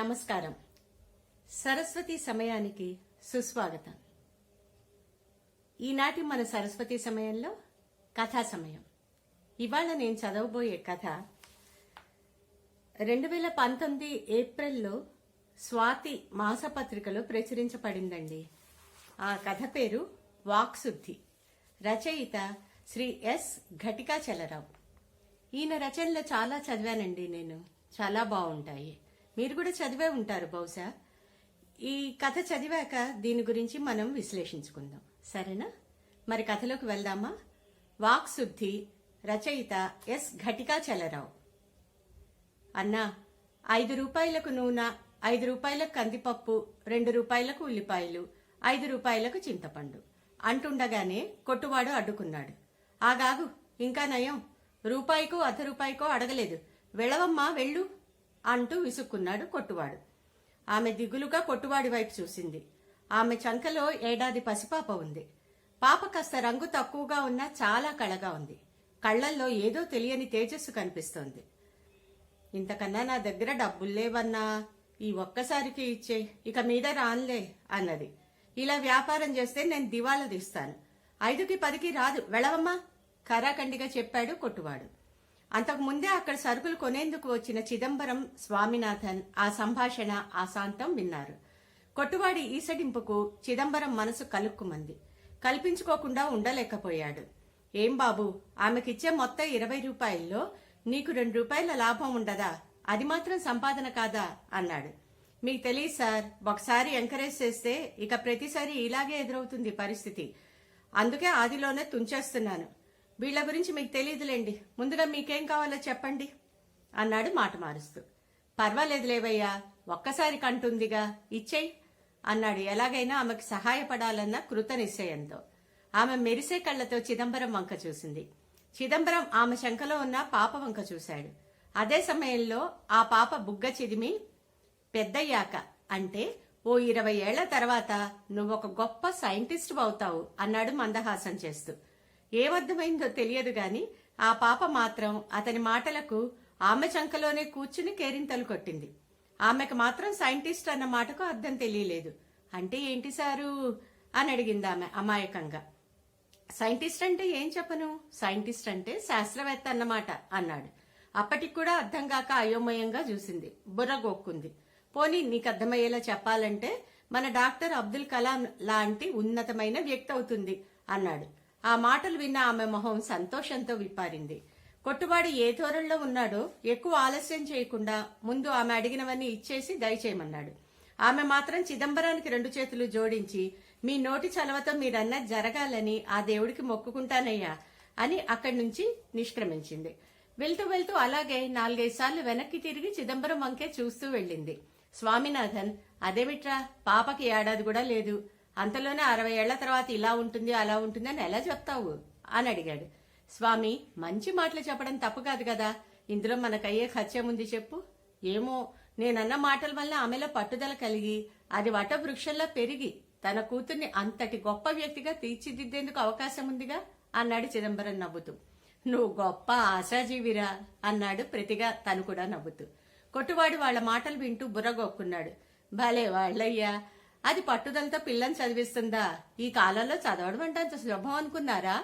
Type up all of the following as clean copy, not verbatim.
నమస్కారం. సరస్వతి సమయానికి సుస్వాగతం. ఈనాటి మన సరస్వతి సమయంలో కథా సమయం. ఇవాళ నేను చదవబోయే కథ 2019 ఏప్రిల్లో స్వాతి మాసపత్రికలో ప్రచురించబడిందండి. ఆ కథ పేరు వాక్శుద్ధి. రచయిత శ్రీ ఎస్ ఘటికాచలరావు. ఈయన రచనలు చాలా చదివానండి నేను. చాలా బాగుంటాయి. మీరు కూడా చదివే ఉంటారు బహుశా. ఈ కథ చదివాక దీని గురించి మనం విశ్లేషించుకుందాం, సరేనా? మరి కథలోకి వెళ్దామా? వాక్శుద్ధి, రచయిత ఎస్ ఘటికాచలరావు. అన్నా, 5 రూపాయలకు నూనె, 5 రూపాయలకు కందిపప్పు, 2 రూపాయలకు ఉల్లిపాయలు, 5 రూపాయలకు చింతపండు అంటుండగానే కొట్టువాడు అడ్డుకున్నాడు. ఆగాగు, ఇంకా నయం, రూపాయికో అర్ధ రూపాయికో అడగలేదు, వెళ్ళవమ్మా వెళ్ళు అంటూ విసుక్కున్నాడు కొట్టువాడు. ఆమె దిగులుగా కొట్టువాడి వైపు చూసింది. ఆమె చంకలో ఏడాది పసిపాప ఉంది. పాప కాస్త రంగు తక్కువగా ఉన్నా చాలా కళగా ఉంది. కళ్లల్లో ఏదో తెలియని తేజస్సు కనిపిస్తోంది. ఇంతకన్నా నా దగ్గర డబ్బుల్లేవన్నా, ఈ ఒక్కసారికి ఇచ్చే, ఇక మీద రాన్లే అన్నది. ఇలా వ్యాపారం చేస్తే నేను దివాలా తీస్తాను. 5కి 10కి రాదు, వెళ్ళవమ్మా ఖరాఖండిగా చెప్పాడు కొట్టువాడు. అంతకు ముందే అక్కడ సరుకులు కొనేందుకు వచ్చిన చిదంబరం, స్వామినాథన్ ఆ సంభాషణ ఆశాంతం విన్నారు. కొట్టువాడి ఈసడింపుకు చిదంబరం మనసు కలుక్కుమంది. కల్పించుకోకుండా ఉండలేకపోయాడు. ఏం బాబు, ఆమెకిచ్చే మొత్తం 20 రూపాయల్లో నీకు 2 రూపాయల లాభం ఉండదా? అది మాత్రం సంపాదన కాదా అన్నాడు. మీకు తెలియదు సార్, ఒకసారి ఎంకరేజ్ చేస్తే ఇక ప్రతిసారి ఇలాగే ఎదురవుతుంది పరిస్థితి. అందుకే ఆదిలోనే తుంచేస్తున్నాను. వీళ్ల గురించి మీకు తెలియదులేండి, ముందుగా మీకేం కావాలో చెప్పండి అన్నాడు మాట మారుస్తూ. పర్వాలేదులేవయ్యా, ఒక్కసారి కంటుందిగా, ఇచ్చేయి అన్నాడు ఎలాగైనా ఆమెకు సహాయపడాలన్న కృత నిశ్చయంతో. ఆమె మెరిసే కళ్లతో చిదంబరం వంక చూసింది. చిదంబరం ఆమె శంకలో ఉన్న పాప వంక చూశాడు. అదే సమయంలో ఆ పాప బుగ్గ చిదిమి, పెద్దయ్యాక అంటే ఓ 20 ఏళ్ల తర్వాత నువ్వొక గొప్ప సైంటిస్ట్ అవుతావు అన్నాడు మందహాసం చేస్తూ. ఏమర్థమైందో తెలియదు గాని ఆ పాప మాత్రం అతని మాటలకు ఆమె చంకలోనే కూర్చుని కేరింతలు కొట్టింది. ఆమెకు మాత్రం సైంటిస్ట్ అన్న మాటకు అర్థం తెలియలేదు. అంటే ఏంటి సారు అని అడిగింది ఆమె అమాయకంగా. సైంటిస్ట్ అంటే ఏం చెప్పను, సైంటిస్ట్ అంటే శాస్త్రవేత్త అన్నమాట అన్నాడు. అప్పటికి కూడా అర్థం కాక అయోమయంగా చూసింది, బుర్ర గోక్కుంది. పోనీ నీకు అర్థమయ్యేలా చెప్పాలంటే మన డాక్టర్ అబ్దుల్ కలాం లాంటి ఉన్నతమైన వ్యక్తి అవుతుంది అన్నాడు. ఆ మాటలు విన్న ఆమె మొహం సంతోషంతో విప్పారింది. కొట్టువాడు ఏ ధోరణిలో ఉన్నాడో ఎక్కువ ఆలస్యం చేయకుండా ముందు ఆమె అడిగినవన్నీ ఇచ్చేసి దయచేయమన్నాడు. ఆమె మాత్రం చిదంబరానికి 2 చేతులు జోడించి, మీ నోటి చలవతో మీరన్న జరగాలని ఆ దేవుడికి మొక్కుకుంటానయ్యా అని అక్కడి నుంచి నిష్క్రమించింది. వెళ్తూ వెళ్తూ అలాగే 4-5 సార్లు వెనక్కి తిరిగి చిదంబరం వంకే చూస్తూ వెళ్ళింది. స్వామినాథన్, అదేమిట్రా, పాపకి ఏడాది కూడా లేదు, అంతలోనే 60 ఏళ్ల తర్వాత ఇలా ఉంటుంది అలా ఉంటుంది అని ఎలా చెప్తావు అని అడిగాడు. స్వామి, మంచి మాటలు చెప్పడం తప్పు కాదు కదా, ఇందులో మనకయ్యే ఖర్చేముంది చెప్పు. ఏమో, నేనన్న మాటల వల్ల ఆమెలో పట్టుదల కలిగి అది వటవృక్షంలో పెరిగి తన కూతుర్ని అంతటి గొప్ప వ్యక్తిగా తీర్చిదిద్దేందుకు అవకాశం ఉందిగా అన్నాడు చిదంబరం నవ్వుతూ. నువ్వు గొప్ప ఆశాజీవిరా అన్నాడు ప్రతిగా తను కూడా నవ్వుతూ. కొట్టువాడు వాళ్ల మాటలు వింటూ బుర్రగొక్కున్నాడు. భలే వాళ్ళయ్యా, అది పట్టుదలతో పిల్లని చదివిస్తుందా? ఈ కాలంలో చదవడం అంటే అంత సులభం అనుకున్నారా?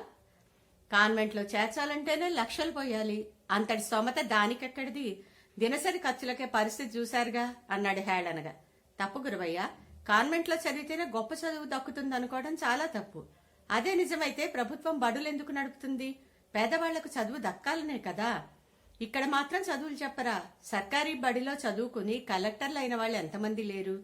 కాన్వెంట్ లో చేర్చాలంటేనే లక్షలు పోయాలి, అంతటి స్తోమత దానికెక్కడిది? దినసరి ఖర్చులకే పరిస్థితి చూశారుగా అన్నాడు హేళనగా. తప్పు గురువయ్య, కాన్వెంట్ లో చదివితేనే గొప్ప చదువు దక్కుతుంది అనుకోవడం చాలా తప్పు. అదే నిజమైతే ప్రభుత్వం బడులు ఎందుకు నడుపుతుంది? పేదవాళ్లకు చదువు దక్కాలనే కదా. ఇక్కడ మాత్రం చదువులు చెప్పరా? సర్కారీ బడిలో చదువుకుని కలెక్టర్లు అయిన వాళ్ళు ఎంతమంది లేరు?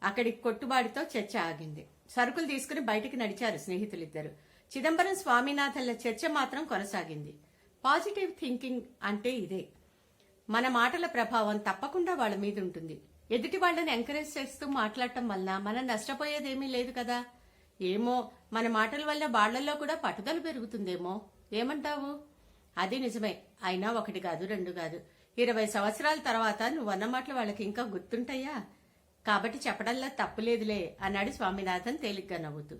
అక్కడి కొట్టుబాడితో చర్చ ఆగింది. సరుకులు తీసుకుని బయటికి నడిచారు స్నేహితులిద్దరు. చిదంబరం, స్వామినాథన్ల చర్చ మాత్రం కొనసాగింది. పాజిటివ్ థింకింగ్ అంటే ఇదే. మన మాటల ప్రభావం తప్పకుండా వాళ్ళ మీద ఉంటుంది. ఎదుటి వాళ్ళని ఎంకరేజ్ చేస్తూ మాట్లాడటం వల్ల మనం నష్టపోయేదేమీ లేదు కదా. ఏమో, మన మాటల వల్ల వాళ్లలో కూడా పట్టుదల పెరుగుతుందేమో, ఏమంటావు? అది నిజమే. అయినా 1 కాదు 2 కాదు, 20 సంవత్సరాల తర్వాత నువ్వన్న మాటలు వాళ్ళకి ఇంకా గుర్తుంటాయా? కాబట్టి చెప్పడంలో తప్పులేదులే అన్నాడు స్వామినాథన్ తేలిగ్గా నవ్వుతూ.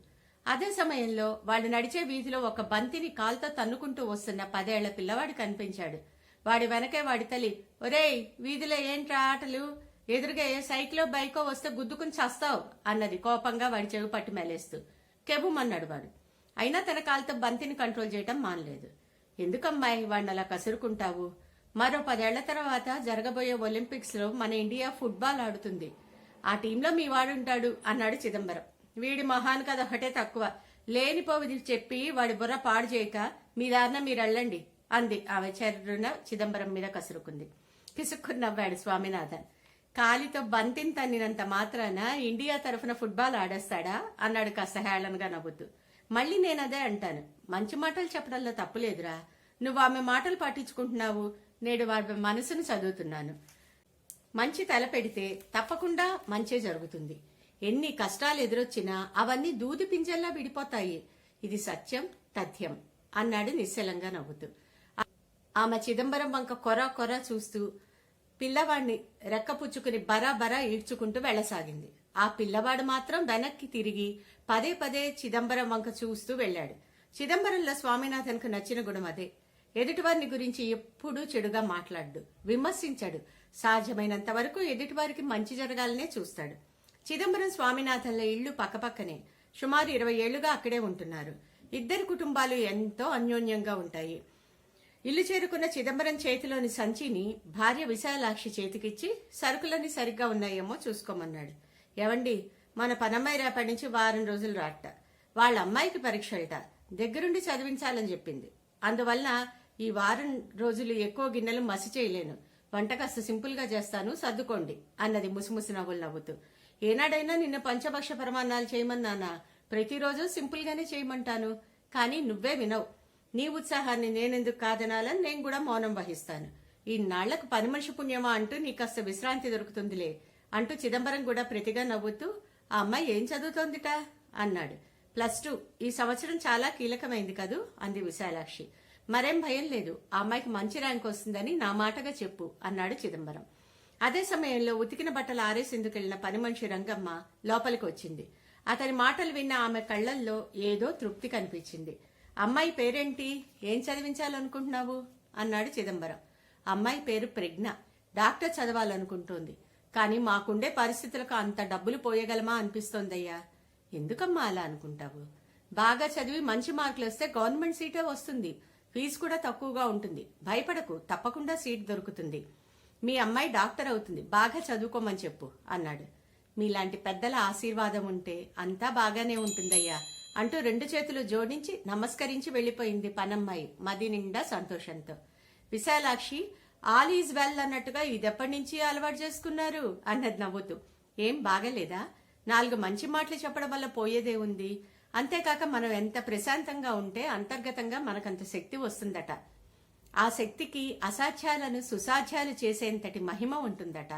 అదే సమయంలో వాళ్ళు నడిచే వీధిలో ఒక బంతిని కాల్తో తన్నుకుంటూ వస్తున్న 10 ఏళ్ల పిల్లవాడు కనిపించాడు. వాడి వెనకే వాడి తల్లి, ఒరేయ్ వీధిలో ఏంట్రా ఆటలు, ఎదురుగా ఏ సైకిలో బైకో వస్తే గుద్దుకుని చస్తావు అన్నది కోపంగా వాడి చెవి పట్టి మెలేస్తూ. కెబుమన్నాడు వాడు. అయినా తన కాలుతో బంతిని కంట్రోల్ చేయటం మానలేదు. ఎందుకమ్మాయి వాడిని అలా కసురుకుంటావు? మరో 10 ఏళ్ల తర్వాత జరగబోయే ఒలింపిక్స్ లో మన ఇండియా ఫుట్బాల్ ఆడుతుంది. ఆ టీంలో మీ వాడుంటాడు అన్నాడు చిదంబరం. వీడి మొహాన్ కథ ఒకటే తక్కువ. లేనిపోవిది చెప్పి వాడి బుర్ర పాడు చేయక మీ దారిన మీరెళ్ళండి అంది ఆమె చెర్రున చిదంబరం మీద కసురుకుంది. కిసుక్కుని నవ్వాడు స్వామినాథన్. కాలితో బంతిని తన్నినంత మాత్రాన ఇండియా తరఫున ఫుట్బాల్ ఆడేస్తాడా అన్నాడు కాస్త హేళనగా నవ్వుతూ. మళ్ళీ నేనదే అంటాను, మంచి మాటలు చెప్పడంలో తప్పులేదురా. నువ్వు ఆమె మాటలు పాటించుకుంటున్నావు. నేడు వాడి మనసును చదువుతున్నాను. మంచి తల పెడితే తప్పకుండా మంచే జరుగుతుంది. ఎన్ని కష్టాలు ఎదురొచ్చినా అవన్నీ దూది పింజల్లా విడిపోతాయి. ఇది సత్యం, తథ్యం అన్నాడు నిశ్చలంగా నవ్వుతూ. ఆమె చిదంబరం వంక కొర కొర చూస్తూ పిల్లవాడిని రెక్కపుచ్చుకుని బరాబరా ఈడ్చుకుంటూ వెళ్లసాగింది. ఆ పిల్లవాడు మాత్రం వెనక్కి తిరిగి పదే పదే చిదంబరం వంక చూస్తూ వెళ్లాడు. చిదంబరంలో స్వామినాథన్కు నచ్చిన గుణం అదే. ఎదుటివారిని గురించి ఎప్పుడూ చెడుగా మాట్లాడు, విమర్శించాడు. సాధ్యమైనంత వరకు ఎదుటివారికి మంచి జరగాలనే చూస్తాడు. చిదంబరం స్వామినాథన్ల ఇళ్లు పక్కపక్కనే. సుమారు 20 ఏళ్లుగా అక్కడే ఉంటున్నారు. ఇద్దరు కుటుంబాలు ఎంతో అన్యోన్యంగా ఉంటాయి. ఇల్లు చేరుకున్న చిదంబరం చేతిలోని సంచిని భార్య విశాలాక్షి చేతికిచ్చి సరుకులన్నీ సరిగ్గా ఉన్నాయేమో చూసుకోమన్నాడు. ఏవండి, మన పనమ్మాయి రేపటి నుంచి వారం రోజులు రాట. వాళ్ళ అమ్మాయికి పరీక్షలట. దగ్గరుండి చదివించాలని చెప్పింది. అందువల్ల ఈ వారం రోజులు ఎక్కువ గిన్నెలు మసి చేయలేను. వంట కాస్త సింపుల్ గా చేస్తాను, సర్దుకోండి అన్నది ముసిముసి నవ్వులు నవ్వుతూ. ఏనాడైనా నిన్న పంచభక్ష పరమాన్నాలు చేయమన్నానా? ప్రతిరోజు సింపుల్ గానే చేయమంటాను. కానీ నువ్వే వినవు. నీ ఉత్సాహాన్ని నేనెందుకు కాదనాలని నేను కూడా మౌనం వహిస్తాను. ఈ నాళ్లకు పని మనిషి పుణ్యమా అంటూ నీ కాస్త విశ్రాంతి దొరుకుతుందిలే అంటూ చిదంబరం కూడా ప్రతిగా నవ్వుతూ ఆ అమ్మాయి ఏం చదువుతోందిట అన్నాడు. +2. ఈ సంవత్సరం చాలా కీలకమైంది కదూ అంది విశాలాక్షి. మరేం భయం లేదు, ఆ అమ్మాయికి మంచి ర్యాంక్ వస్తుందని నా మాటగా చెప్పు అన్నాడు చిదంబరం. అదే సమయంలో ఉతికిన బట్టలు ఆరేసేందుకెళ్లిన పని మనిషి రంగమ్మ లోపలికి వచ్చింది. అతని మాటలు విన్న ఆమె కళ్లల్లో ఏదో తృప్తి కనిపించింది. అమ్మాయి పేరేంటి? ఏం చదివించాలనుకుంటున్నావు అన్నాడు చిదంబరం. అమ్మాయి పేరు ప్రజ్ఞ. డాక్టర్ చదవాలనుకుంటోంది. కానీ మాకుండే పరిస్థితులకు అంత డబ్బులు పోయగలమా అనిపిస్తోందయ్యా. ఎందుకమ్మా అలా అనుకుంటావు? బాగా చదివి మంచి మార్కులు వస్తే గవర్నమెంట్ సీటే వస్తుంది. ఫీజు కూడా తక్కువగా ఉంటుంది. భయపడకు, తప్పకుండా సీట్ దొరుకుతుంది. మీ అమ్మాయి డాక్టర్ అవుతుంది. బాగా చదువుకోమని చెప్పు అన్నాడు. మీలాంటి పెద్దల ఆశీర్వాదం ఉంటే అంతా బాగానే ఉంటుందయ్యా అంటూ 2 చేతులు జోడించి నమస్కరించి వెళ్లిపోయింది పనమ్మాయి మది నిండా సంతోషంతో. విశాలాక్షి ఆల్ ఈజ్ వెల్ అన్నట్టుగా ఇదెప్పటి నుంచి అలవాటు చేసుకున్నారు అన్నది నవ్వుతూ. ఏం బాగలేదా? 4 మంచి మాటలు చెప్పడం వల్ల పోయేదే ఉంది. అంతేకాక మనం ఎంత ప్రశాంతంగా ఉంటే అంతర్గతంగా మనకంత శక్తి వస్తుందట. ఆ శక్తికి అసాధ్యాలను సుసాధ్యాలు చేసేంతటి మహిమ ఉంటుందట.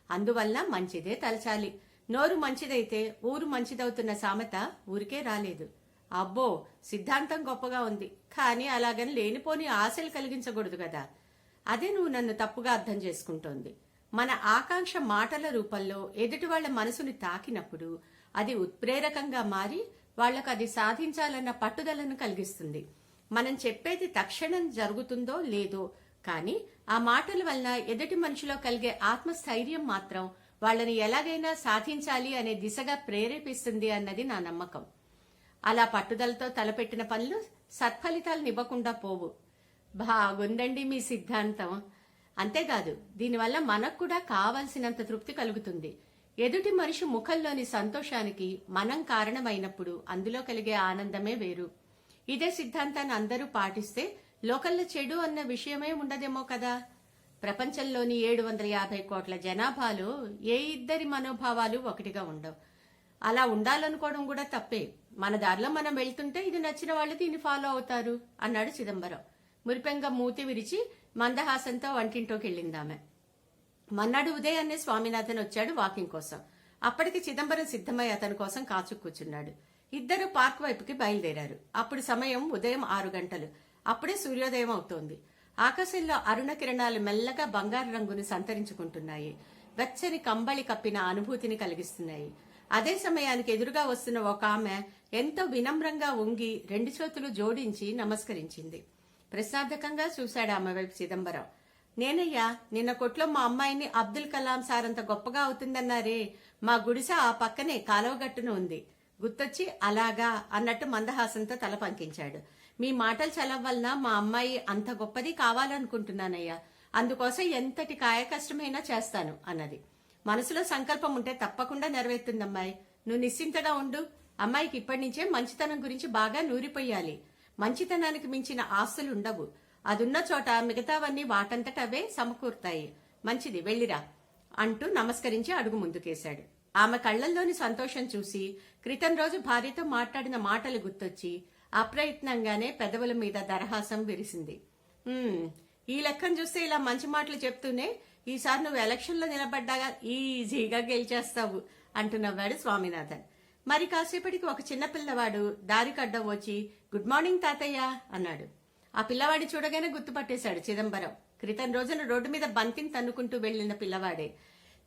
అందువల్ల మంచిదే తలచాలి. నోరు మంచిదైతే ఊరు మంచిదవుతున్న సామెత ఊరికే రాలేదు. అబ్బో, సిద్ధాంతం గొప్పగా ఉంది. కానీ అలాగని లేనిపోని ఆశలు కలిగించకూడదు కదా. అదే నువ్వు నన్ను తప్పుగా అర్థం చేసుకుంటోంది. మన ఆకాంక్ష మాటల రూపంలో ఎదుటి వాళ్ల మనసుని తాకినప్పుడు అది ఉత్ప్రేరకంగా మారి వాళ్లకు అది సాధించాలన్న పట్టుదలను కలిగిస్తుంది. మనం చెప్పేది తక్షణం జరుగుతుందో లేదో, కానీ ఆ మాటల వలన ఎదుటి మనిషిలో కలిగే ఆత్మస్థైర్యం మాత్రం వాళ్ళని ఎలాగైనా సాధించాలి అనే దిశగా ప్రేరేపిస్తుంది అన్నది నా నమ్మకం. అలా పట్టుదలతో తలపెట్టిన పనులు సత్ఫలితాలనివ్వకుండా పోవు. బాగుందండి మీ సిద్ధాంతం. అంతేకాదు, దీనివల్ల మనకు కూడా కావలసినంత తృప్తి కలుగుతుంది. ఎదుటి మనిషి ముఖంలోని సంతోషానికి మనం కారణమైనప్పుడు అందులో కలిగే ఆనందమే వేరు. ఇదే సిద్ధాంతాన్ని అందరూ పాటిస్తే లోకల్లో చెడు అన్న విషయమే ఉండదేమో కదా. ప్రపంచంలోని 750 కోట్ల జనాభాలో ఏ ఇద్దరి మనోభావాలు ఒకటిగా ఉండవు. అలా ఉండాలనుకోవడం కూడా తప్పే. మన దారిలో మనం వెళ్తుంటే ఇది నచ్చిన వాళ్ళు దీన్ని ఫాలో అవుతారు అన్నాడు చిదంబరం. మురిపెంగా మూతి విరిచి మందహాసంతో వంటింటోకి వెళ్ళిందామె. మన్నాడు ఉదయాన్నే స్వామినాథన్ వచ్చాడు వాకింగ్ కోసం. అప్పటికి చిదంబరం సిద్ధమై అతని కోసం కాచు కూర్చున్నాడు. ఇద్దరు పార్క్ వైపుకి బయలుదేరారు. అప్పుడు సమయం ఉదయం 6 గంటలు. అప్పుడే సూర్యోదయం అవుతోంది. ఆకాశంలో అరుణ కిరణాలు మెల్లగా బంగారు రంగును సంతరించుకుంటున్నాయి. వెచ్చని కంబళి కప్పిన అనుభూతిని కలిగిస్తున్నాయి. అదే సమయానికి ఎదురుగా వస్తున్న ఒక ఆమె ఎంతో వినమ్రంగా వంగి 2 చేతులు జోడించి నమస్కరించింది. ప్రశ్నార్థకంగా చూశాడు ఆమె వైపు చిదంబరం. నేనయ్యా, నిన్న కొట్లో మా అమ్మాయిని అబ్దుల్ కలాం సార్ అంత గొప్పగా అవుతుందన్నారే, మా గుడిసె ఆ పక్కనే కాలువగట్టున ఉంది. గుర్తొచ్చి అలాగా అన్నట్టు మందహాసంతో తల పంకించాడు. మీ మాటలు చలవ వలన మా అమ్మాయి అంత గొప్పది కావాలనుకుంటున్నానయ్యా. అందుకోసం ఎంతటి కాయ కష్టమైనా చేస్తాను అన్నది. మనసులో సంకల్పం ఉంటే తప్పకుండా నెరవేరుతుందమ్మాయి. నువ్వు నిశ్చింతగా ఉండు. అమ్మాయికి ఇప్పటి నుంచే మంచితనం గురించి బాగా నూరిపోయాలి. మంచితనానికి మించిన ఆస్తులుండవు. అదున్న చోట మిగతావన్నీ వాటంతట అవే సమకూరుతాయి. మంచిది, వెళ్ళిరా అంటూ నమస్కరించి అడుగు ముందుకేశాడు. ఆమె కళ్లల్లోని సంతోషం చూసి క్రితం రోజు భార్యతో మాట్లాడిన మాటలు గుర్తొచ్చి అప్రయత్నంగానే పెదవుల మీద దరహాసం విరిసింది. ఈ లెక్కను చూస్తే ఇలా మంచి మాటలు చెప్తూనే ఈసారి నువ్వు ఎలక్షన్లో నిలబడ్డాగా ఈజీగా గెలిచేస్తావు అంటూ నవ్వాడు స్వామినాథన్. మరి కాసేపటికి ఒక చిన్న పిల్లవాడు దారికడ్డం వచ్చి గుడ్ మార్నింగ్ తాతయ్య అన్నాడు. ఆ పిల్లవాడి చూడగానే గుర్తుపట్టేశాడు చిదంబరం. క్రితం రోజున రోడ్డు మీద బంతిని తన్నుకుంటూ వెళ్లిన పిల్లవాడే.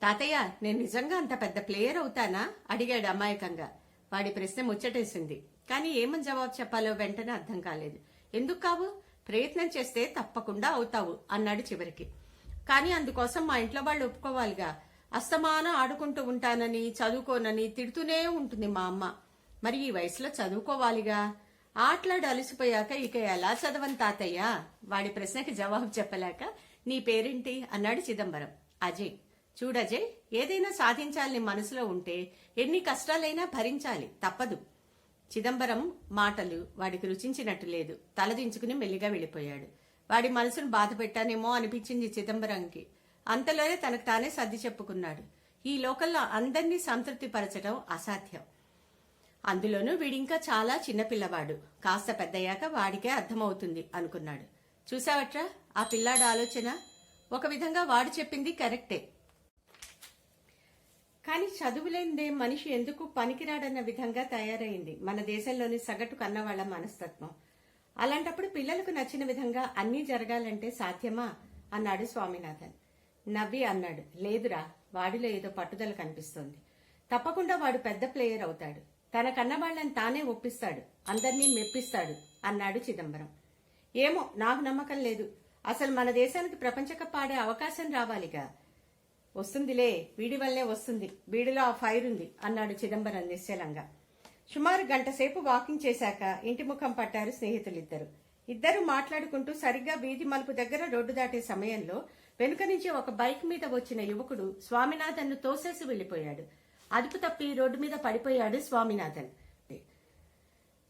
తాతయ్య, నేను నిజంగా అంత పెద్ద ప్లేయర్ అవుతానా అడిగాడు అమాయకంగా. వాడి ప్రశ్న ముచ్చటేసింది. కానీ ఏమని జవాబు చెప్పాలో వెంటనే అర్థం కాలేదు. ఎందుకు కావు? ప్రయత్నం చేస్తే తప్పకుండా అవుతావు అన్నాడు చివరికి. కానీ అందుకోసం మా ఇంట్లో వాళ్ళు ఒప్పుకోవాలిగా. అస్తమానం ఆడుకుంటూ ఉంటానని, చదువుకోనని తిడుతూనే ఉంటుంది మా అమ్మ. మరి ఈ వయసులో చదువుకోవాలిగా. ఆటలాడి అలసిపోయాక ఇక ఎలా చదవను తాతయ్య? వాడి ప్రశ్నకి జవాబు చెప్పలేక నీ పేరేంటి అన్నాడు చిదంబరం. అజయ్. చూడజయ్, ఏదైనా సాధించాలని మనసులో ఉంటే ఎన్ని కష్టాలైనా భరించాలి, తప్పదు. చిదంబరం మాటలు వాడికి రుచించినట్టు లేదు. తలదించుకుని మెల్లిగా వెళ్ళిపోయాడు. వాడి మనసును బాధ పెట్టానేమో అనిపించింది చిదంబరంకి. అంతలోనే తనకు తానే సర్ది చెప్పుకున్నాడు. ఈ లోకల్లో అందరినీ సంతృప్తి పరచడం అసాధ్యం. అందులోనూ వీడింకా చాలా చిన్నపిల్లవాడు. కాస్త పెద్దయ్యాక వాడికే అర్థమవుతుంది అనుకున్నాడు. చూసావట్రా ఆ పిల్లాడు ఆలోచన? ఒక విధంగా వాడు చెప్పింది కరెక్టే. కానీ చదువులేందే మనిషి ఎందుకు పనికిరాడన్న విధంగా తయారైంది మన దేశంలోని సగటు కన్నవాళ్ల మనస్తత్వం. అలాంటప్పుడు పిల్లలకు నచ్చిన విధంగా అన్నీ జరగాలంటే సాధ్యమా అన్నాడు స్వామినాథన్. నవ్వి అన్నాడు, లేదురా, వాడిలో ఏదో పట్టుదల కనిపిస్తోంది. తప్పకుండా వాడు పెద్ద ప్లేయర్ అవుతాడు. తన కన్నవాళ్లను తానే ఒప్పిస్తాడు, అందర్నీ మెప్పిస్తాడు అన్నాడు చిదంబరం. ఏమో, నాకు నమ్మకం లేదు. అసలు మన దేశానికి ప్రపంచ కప్ ఆడే అవకాశం రావాలిగా. వస్తుందిలే, వీడి వల్లే వస్తుంది. వీడిలో ఆ ఫైర్ ఉంది అన్నాడు చిదంబరం నిశ్చలంగా. సుమారు గంట సేపు వాకింగ్ చేశాక ఇంటి ముఖం పట్టారు స్నేహితులిద్దరు. ఇద్దరు మాట్లాడుకుంటూ సరిగ్గా వీధి మలుపు దగ్గర రోడ్డు దాటే సమయంలో వెనుక నుంచి ఒక బైక్ మీద వచ్చిన యువకుడు స్వామినాథన్ ను తోసేసి వెళ్లిపోయాడు. అదుపు తప్పి రోడ్డు మీద పడిపోయాడు స్వామినాథన్.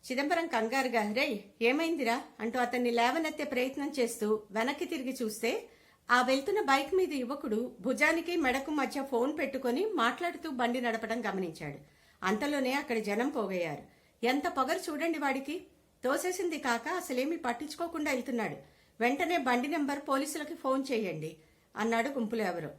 చిదంబరం కంగారుగా, రేయ్ ఏమైందిరా అంటూ అతన్ని లేవనెత్తే ప్రయత్నం చేస్తూ వెనక్కి తిరిగి చూస్తే ఆ వెళ్తున్న బైక్ మీద యువకుడు భుజానికి మెడకు మధ్య ఫోన్ పెట్టుకుని మాట్లాడుతూ బండి నడపడం గమనించాడు. అంతలోనే అక్కడ జనం పోగయ్యారు. ఎంత పొగరు చూడండి వాడికి. తోసేసింది కాక అసలేమీ పట్టించుకోకుండా వెళ్తున్నాడు. వెంటనే బండి నెంబర్ పోలీసులకి ఫోన్ చేయండి అన్నాడు గుంపులో ఎవరో.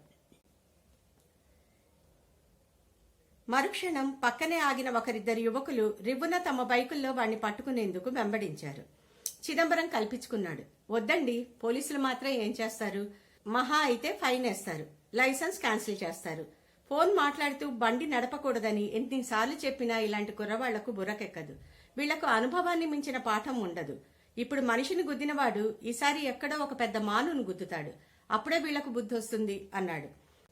మరుక్షణం పక్కనే ఆగిన ఒకరిద్దరు యువకులు రివ్వున తమ బైకుల్లో వాణ్ణి పట్టుకునేందుకు వెంబడించారు. చిదంబరం కల్పించుకున్నాడు, వద్దండి, పోలీసులు మాత్రం ఏం చేస్తారు? మహా అయితే ఫైన్ వేస్తారు, లైసెన్స్ క్యాన్సిల్ చేస్తారు. ఫోన్ మాట్లాడుతూ బండి నడపకూడదని ఎన్నిసార్లు చెప్పినా ఇలాంటి కుర్రవాళ్లకు బుర్రకెక్కదు. వీళ్లకు అనుభవాన్ని మించిన పాఠం ఉండదు. ఇప్పుడు మనిషిని గుద్దినవాడు ఈసారి ఎక్కడో ఒక పెద్ద మానును గుద్దుతాడు. అప్పుడే వీళ్లకు బుద్ధి వస్తుంది అన్నాడు.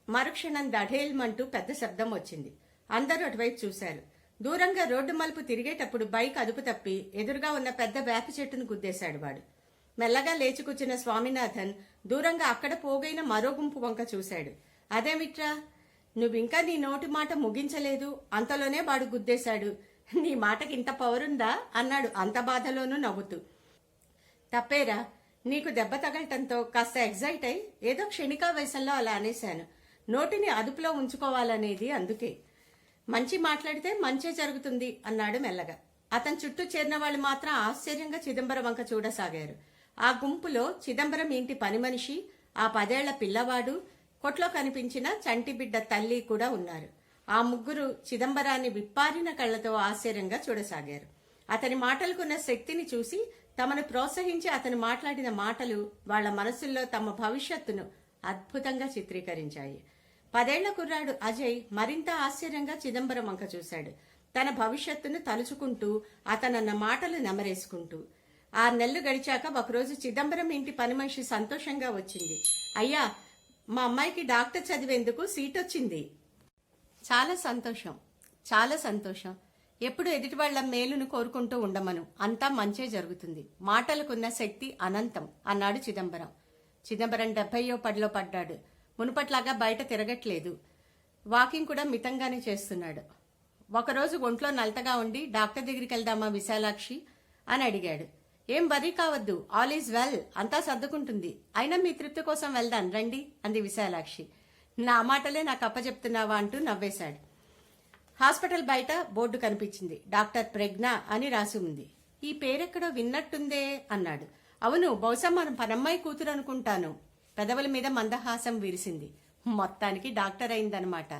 మరుక్షణం దఢేల్మంటూ పెద్ద శబ్దం వచ్చింది. అందరూ అటువైపు చూశారు. దూరంగా రోడ్డు మలుపు తిరిగేటప్పుడు బైక్ అదుపు తప్పి ఎదురుగా ఉన్న పెద్ద వేప చెట్టును గుద్దేశాడు వాడు. మెల్లగా లేచి కూర్చున్న స్వామినాథన్ దూరంగా అక్కడ పోగైన మరో గుంపు వంక చూశాడు. అదేమిట్రా, నువ్వింకా నీ నోటి మాట ముగించలేదు, అంతలోనే వాడు గుద్దేశాడు. నీ మాటకి ఇంత పవరుందా అన్నాడు అంత బాధలోనూ నవ్వుతూ. తప్పేరా, నీకు దెబ్బ తగలటంతో కాస్త ఎగ్జైట్ అయి ఏదో క్షణికావేశంలో అలా అనేశాను. నోటిని అదుపులో ఉంచుకోవాలనేది అందుకే. మంచి మాట్లాడితే మంచే జరుగుతుంది అన్నాడు మెల్లగా. అతని చుట్టూ చేరిన వాళ్ళు మాత్రం ఆశ్చర్యంగా చిదంబరం వంక చూడసాగారు. ఆ గుంపులో చిదంబరం ఇంటి పని మనిషి, ఆ 10 ఏళ్ల పిల్లవాడు, కొట్లో కనిపించిన చంటి బిడ్డ తల్లి కూడా ఉన్నారు. ఆ ముగ్గురు చిదంబరాన్ని విప్పారిన కళ్లతో ఆశ్చర్యంగా చూడసాగారు. అతని మాటలకున్న శక్తిని చూసి తమను ప్రోత్సహించి అతను మాట్లాడిన మాటలు వాళ్ల మనసుల్లో తమ భవిష్యత్తును అద్భుతంగా చిత్రీకరించాయి. 10 ఏళ్ల కుర్రాడు అజయ్ మరింత ఆశ్చర్యంగా చిదంబరం వంక చూశాడు. తన భవిష్యత్తును తలుచుకుంటూ అతనన్న మాటలు నెమరేసుకుంటూ. 6 నెలలు గడిచాక ఒకరోజు చిదంబరం ఇంటి పని మనిషి సంతోషంగా వచ్చింది. అయ్యా, మా అమ్మాయికి డాక్టర్ చదివేందుకు సీట్ వచ్చింది. చాలా సంతోషం, చాలా సంతోషం. ఎప్పుడు ఎదుటి వాళ్ల మేలును కోరుకుంటూ ఉండమను, అంతా మంచే జరుగుతుంది. మాటలకున్న శక్తి అనంతం అన్నాడు చిదంబరం. చిదంబరం 70వ పడిలో పడ్డాడు. మునుపట్లాగా బయట తిరగట్లేదు. వాకింగ్ కూడా మితంగానే చేస్తున్నాడు. ఒకరోజు ఒంట్లో నలతగా ఉండి డాక్టర్ దగ్గరికి వెళ్దామా విశాలాక్షి అని అడిగాడు. ఏం వరీ కావద్దు, ఆల్ ఈజ్ వెల్, అంతా సర్దుకుంటుంది. అయినా మీ తృప్తి కోసం వెళ్దాం రండి అంది విశాలాక్షి. నా మాటలే నాకు అప్పచెప్తున్నావా అంటూ నవ్వేశాడు. హాస్పిటల్ బయట బోర్డు కనిపించింది. డాక్టర్ ప్రజ్ఞ అని రాసి ఉంది. ఈ పేరెక్కడో విన్నట్టుందే అన్నాడు. అవును, బహుశా మనం పనమ్మాయి కూతురు అనుకుంటాను. పెదవుల మీద మందహాసం విరిసింది. మొత్తానికి డాక్టర్ అయిందనమాట.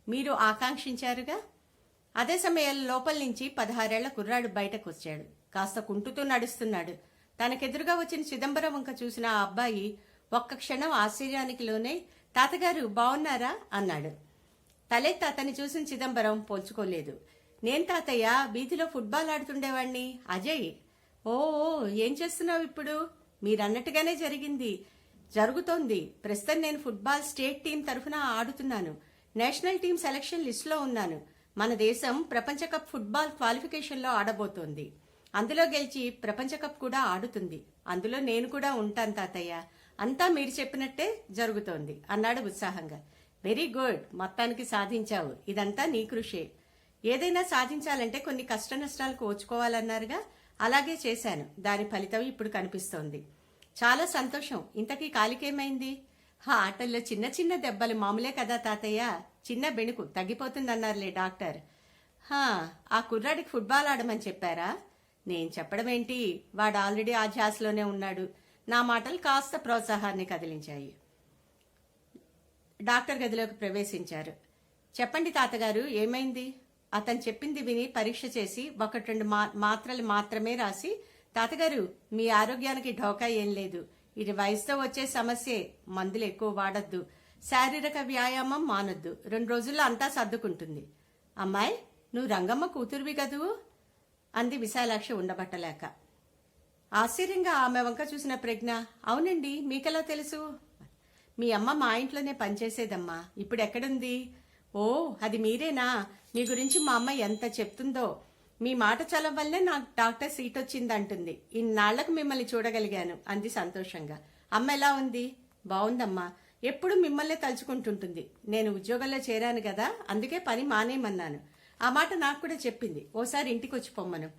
మీరు ఆకాంక్షించారుగా. అదే సమయంలో లోపల నుంచి 16 ఏళ్ల కుర్రాడు బయటకు వచ్చాడు. కాస్త కుంటుతూ నడుస్తున్నాడు. తనకెదురుగా వచ్చిన చిదంబరం వంక చూసిన ఆ అబ్బాయి ఒక్క క్షణం ఆశ్చర్యానికి లోనే తాతగారు బాగున్నారా అన్నాడు. తలెత్తి అతన్ని చూసిన చిదంబరం పోల్చుకోలేదు. నేను తాతయ్య, వీధిలో ఫుట్బాల్ ఆడుతుండేవాణ్ణి, అజయ్. ఓ, ఏం చేస్తున్నావు ఇప్పుడు? మీరన్నట్టుగానే జరుగుతోంది. ప్రస్తుతం నేను ఫుట్బాల్ స్టేట్ టీం తరఫున ఆడుతున్నాను. నేషనల్ టీం సెలక్షన్ లిస్టులో ఉన్నాను. మన దేశం ప్రపంచ కప్ ఫుట్బాల్ క్వాలిఫికేషన్లో ఆడబోతోంది. అందులో గెలిచి ప్రపంచ కప్ కూడా ఆడుతుంది. అందులో నేను కూడా ఉంటాను తాతయ్య. అంతా మీరు చెప్పినట్టే జరుగుతోంది అన్నాడు ఉత్సాహంగా. వెరీ గుడ్, మొత్తానికి సాధించావు. ఇదంతా నీ కృషే. ఏదైనా సాధించాలంటే కొన్ని కష్ట నష్టాలు కోర్చుకోవాలన్నారుగా, అలాగే చేశాను. దాని ఫలితం ఇప్పుడు కనిపిస్తోంది. చాలా సంతోషం. ఇంతకీ కాలికేమైంది? ఆటల్లో చిన్న చిన్న దెబ్బలు మామూలే కదా తాతయ్య. చిన్న బెణుకు తగ్గిపోతుందన్నారులే డాక్టర్. ఆ కుర్రాడికి ఫుట్బాల్ ఆడమని చెప్పారా? నేను చెప్పడం ఏంటి, వాడు ఆల్రెడీ ఆ ధ్యాసలోనే ఉన్నాడు. నా మాటలు కాస్త ప్రోత్సాహాన్ని కదిలించాయి. డాక్టర్ గదిలోకి ప్రవేశించారు. చెప్పండి తాతగారు, ఏమైంది? అతను చెప్పింది విని పరీక్ష చేసి 1-2 మాత్రలు మాత్రమే రాసి, తాతగారు మీ ఆరోగ్యానికి ఢోకా ఏం లేదు. ఇది వయసుతో వచ్చే సమస్యే. మందులు ఎక్కువ వాడొద్దు. శారీరక వ్యాయామం మానొద్దు. 2 రోజుల్లో అంతా సర్దుకుంటుంది. అమ్మాయి, నువ్వు రంగమ్మ కూతురువి కదూ అంది విశాలాక్షి ఉండబట్టలేక. ఆశ్చర్యంగా ఆమె వంక చూసిన ప్రజ్ఞ, అవునండి, మీకెలా తెలుసు? మీ అమ్మ మా ఇంట్లోనే పనిచేసేదమ్మా. ఇప్పుడు ఎక్కడుంది? ఓ, అది మీరేనా? మీ గురించి మా అమ్మ ఎంత చెప్తుందో. మీ మాట చలం వల్లే నాకు డాక్టర్ సీట్ వచ్చిందంటుంది. ఇన్నాళ్లకు మిమ్మల్ని చూడగలిగాను అంది సంతోషంగా. అమ్మ ఎలా ఉంది? బాగుందమ్మా. ఎప్పుడు మిమ్మల్నే తలుచుకుంటుంటుంది. నేను ఉద్యోగంలో చేరాను కదా, అందుకే పని మానేయమన్నాను. ఆ మాట నాకు కూడా చెప్పింది. ఓసారి ఇంటికి వచ్చి పొమ్మను.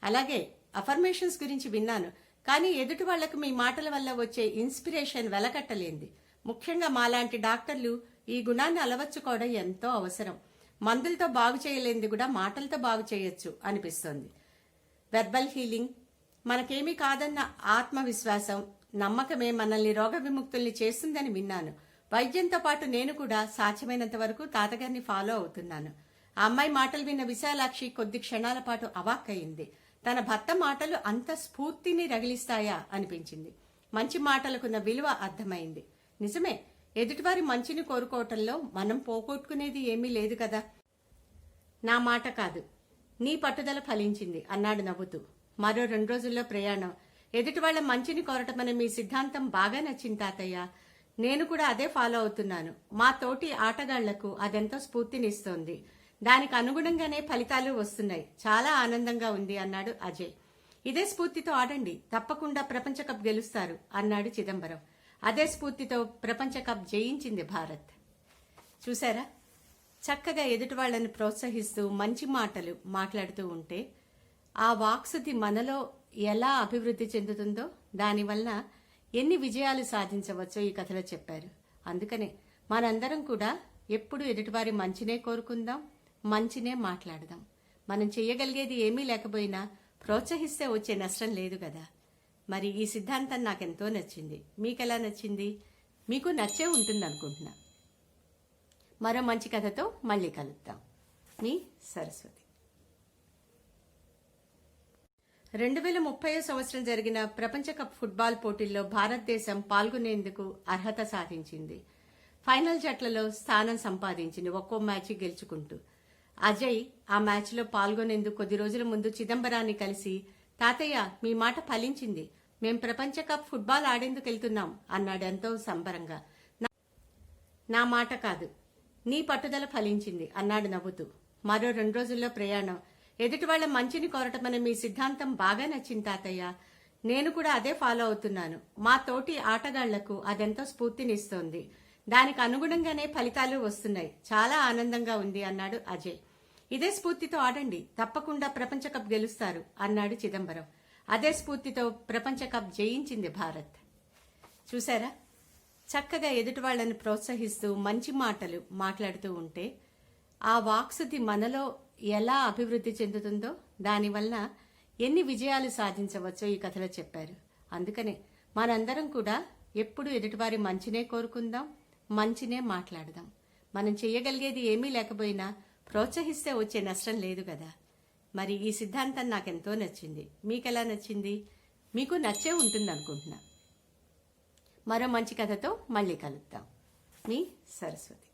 అలాగే, అఫర్మేషన్స్ గురించి విన్నాను. కానీ ఎదుటి వాళ్లకు మీ మాటల వల్ల వచ్చే ఇన్స్పిరేషన్ వెలకట్టలేంది. ముఖ్యంగా మాలాంటి డాక్టర్లు ఈ గుణాన్ని అలవర్చుకోవడం ఎంతో అవసరం. మందులతో బాగు చేయలేంది కూడా మాటలతో బాగు చేయొచ్చు అనిపిస్తోంది. వెర్బల్ హీలింగ్, మనకేమీ కాదన్న ఆత్మవిశ్వాసం, నమ్మకమే మనల్ని రోగ విముక్తుల్ని చేస్తుందని విన్నాను. వైద్యంతో పాటు నేను కూడా సాధ్యమైనంత వరకు తాతగారిని ఫాలో అవుతున్నాను. ఆ అమ్మాయి మాటలు విన్న విశాలాక్షి కొద్ది క్షణాల పాటు అవాక్కయింది. తన భర్త మాటలు అంత స్ఫూర్తిని రగిలిస్తాయా అనిపించింది. మంచి మాటలకున్న విలువ అర్థమైంది. నిజమే, ఎదుటివారి మంచిని కోరుకోవటంలో మనం పోగొట్టుకునేది ఏమీ లేదు కదా. నా మాట కాదు, నీ పట్టుదల ఫలించింది అన్నాడు నవ్వుతూ. మరో 2 రోజుల్లో ప్రయాణం. ఎదుటివాళ్ల మంచిని కోరటమనే మీ సిద్ధాంతం బాగా నచ్చింది తాతయ్య. నేను కూడా అదే ఫాలో అవుతున్నాను. మా తోటి ఆటగాళ్లకు అదెంతో స్ఫూర్తినిస్తోంది. దానికి అనుగుణంగానే ఫలితాలు వస్తున్నాయి. చాలా ఆనందంగా ఉంది అన్నాడు అజయ్. ఇదే స్ఫూర్తితో ఆడండి, తప్పకుండా ప్రపంచ కప్ గెలుస్తారు అన్నాడు చిదంబరం. అదే స్ఫూర్తితో ప్రపంచ కప్ జయించింది భారత్. చూసారా, చక్కగా ఎదుటి వాళ్ళని ప్రోత్సహిస్తూ మంచి మాటలు మాట్లాడుతూ ఉంటే ఆ వాక్శుద్ధి మనలో ఎలా అభివృద్ధి చెందుతుందో, దానివల్ల ఎన్ని విజయాలు సాధించవచ్చో ఈ కథలో చెప్పారు. అందుకనే మనందరం కూడా ఎప్పుడు ఎదుటివారి మంచినే కోరుకుందాం, మంచినే మాట్లాడదాం. మనం చేయగలిగేది ఏమీ లేకపోయినా ప్రోత్సహిస్తే వచ్చే నష్టం లేదు కదా. మరి ఈ సిద్ధాంతం నాకెంతో నచ్చింది. మీకెలా నచ్చింది? మీకు నచ్చే ఉంటుంది అనుకుంటున్నా. మరో మంచి కథతో మళ్ళీ కలుద్దాం. మీ సరస్వతి. 2030 సంవత్సరం జరిగిన ప్రపంచ కప్ ఫుట్బాల్ పోటీల్లో భారతదేశం పాల్గొనేందుకు అర్హత సాధించింది. ఫైనల్ జట్లలో స్థానం సంపాదించింది, ఒక్కో మ్యాచ్ గెలుచుకుంటూ. అజయ్ ఆ మ్యాచ్లో పాల్గొనేందుకు కొద్ది రోజుల ముందు చిదంబరాన్ని కలిసి, తాతయ్య, మీ మాట ఫలించింది, మేం ప్రపంచ కప్ ఫుట్బాల్ ఆడేందుకు వెళ్తున్నాం అన్నాడు ఎంతో సంబరంగా. నా మాట కాదు, నీ పట్టుదల ఫలించింది అన్నాడు నవ్వుతూ. మరో 2 రోజుల్లో ప్రయాణం. ఎదుటి వాళ్ళ మంచిని కోరటమనే మీ సిద్ధాంతం బాగా నచ్చింది తాతయ్య. నేను కూడా అదే ఫాలో అవుతున్నాను. మా తోటి ఆటగాళ్లకు అదెంతో స్ఫూర్తినిస్తోంది. దానికి అనుగుణంగానే ఫలితాలు వస్తున్నాయి. చాలా ఆనందంగా ఉంది అన్నాడు అజయ్. ఇదే స్ఫూర్తితో ఆడండి, తప్పకుండా ప్రపంచ కప్ గెలుస్తారు అన్నాడు చిదంబరం. అదే స్ఫూర్తితో ప్రపంచ కప్ జయించింది భారత్. చూసారా, చక్కగా ఎదుటి వాళ్ళని ప్రోత్సహిస్తూ మంచి మాటలు మాట్లాడుతూ ఉంటే ఆ వాక్శుద్ధి మనలో ఎలా అభివృద్ధి చెందుతుందో, దానివల్ల ఎన్ని విజయాలు సాధించవచ్చో ఈ కథలో చెప్పారు. అందుకనే మనందరం కూడా ఎప్పుడు ఎదుటివారి మంచినే కోరుకుందాం, మంచినే మాట్లాడదాం. మనం చేయగలిగేది ఏమీ లేకపోయినా ప్రోత్సహిస్తే వచ్చే నష్టం లేదు కదా. మరి ఈ సిద్ధాంతం నాకెంతో నచ్చింది. మీకెలా నచ్చింది? మీకు నచ్చే ఉంటుంది అనుకుంటున్నా. మరో మంచి కథతో మళ్ళీ కలుద్దాం. మీ సరస్వతి.